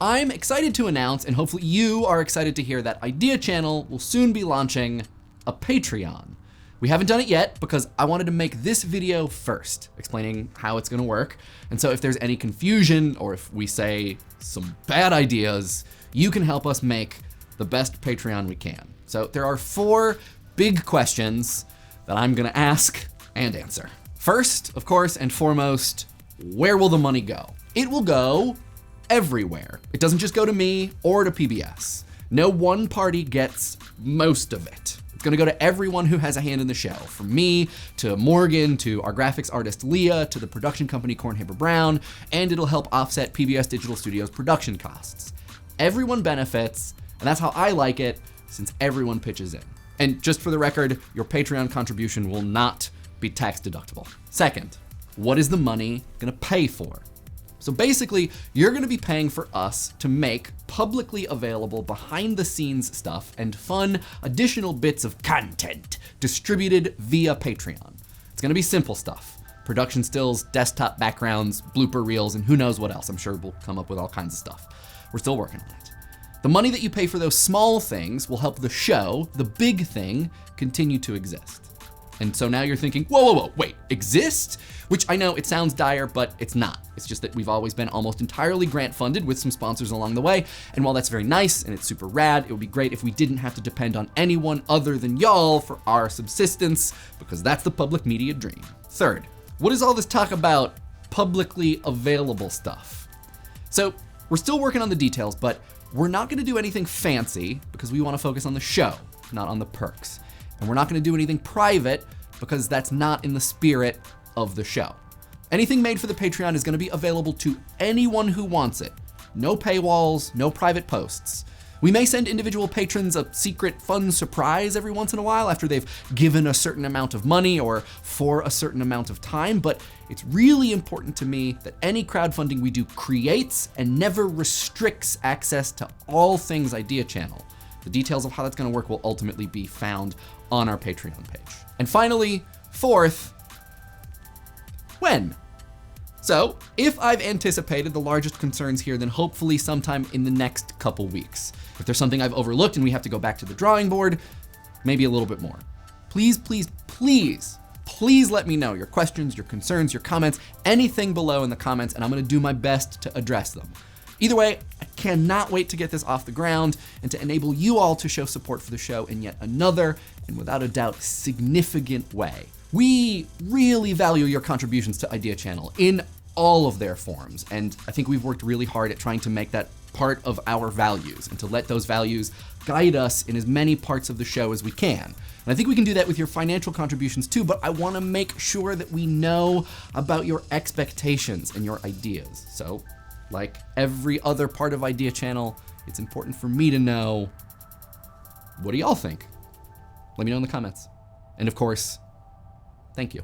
I'm excited to announce, and hopefully you are excited to hear, that Idea Channel will soon be launching a Patreon. We haven't done it yet because I wanted to make this video first, explaining how it's gonna work. And so if there's any confusion or if we say some bad ideas, you can help us make the best Patreon we can. So there are 4 big questions that I'm gonna ask and answer. First, of course, and foremost, where will the money go? It will go everywhere. It doesn't just go to me or to PBS. No one party gets most of it. It's gonna go to everyone who has a hand in the show, from me to Morgan to our graphics artist Leah to the production company Kornhaber Brown, and it'll help offset PBS Digital Studios production costs. Everyone benefits, and that's how I like it, since everyone pitches in. And just for the record, your Patreon contribution will not be tax deductible. Second, what is the money gonna pay for? So basically, you're gonna be paying for us to make publicly available behind the scenes stuff and fun additional bits of content distributed via Patreon. It's gonna be simple stuff. Production stills, desktop backgrounds, blooper reels, and who knows what else. I'm sure we'll come up with all kinds of stuff. We're still working on it. The money that you pay for those small things will help the show, the big thing, continue to exist. And so now you're thinking, whoa, wait, exist? Which I know it sounds dire, but it's not. It's just that we've always been almost entirely grant funded with some sponsors along the way. And while that's very nice and it's super rad, it would be great if we didn't have to depend on anyone other than y'all for our subsistence, because that's the public media dream. Third, what is all this talk about publicly available stuff? So we're still working on the details, but we're not gonna do anything fancy because we wanna focus on the show, not on the perks. And we're not gonna do anything private because that's not in the spirit of the show. Anything made for the Patreon is gonna be available to anyone who wants it. No paywalls, no private posts. We may send individual patrons a secret fun surprise every once in a while after they've given a certain amount of money or for a certain amount of time, but it's really important to me that any crowdfunding we do creates and never restricts access to all things Idea Channel. The details of how that's gonna work will ultimately be found on our Patreon page. And finally, fourth, when? So if I've anticipated the largest concerns here, then hopefully sometime in the next couple weeks. If there's something I've overlooked and we have to go back to the drawing board, maybe a little bit more. Please, please, please, please let me know your questions, your concerns, your comments, anything below in the comments, and I'm gonna do my best to address them. Either way, I cannot wait to get this off the ground and to enable you all to show support for the show in yet another, and without a doubt, significant way. We really value your contributions to Idea Channel in all of their forms, and I think we've worked really hard at trying to make that part of our values and to let those values guide us in as many parts of the show as we can. And I think we can do that with your financial contributions too, but I wanna make sure that we know about your expectations and your ideas. So, like every other part of Idea Channel, it's important for me to know, what do y'all think? Let me know in the comments. And of course, thank you.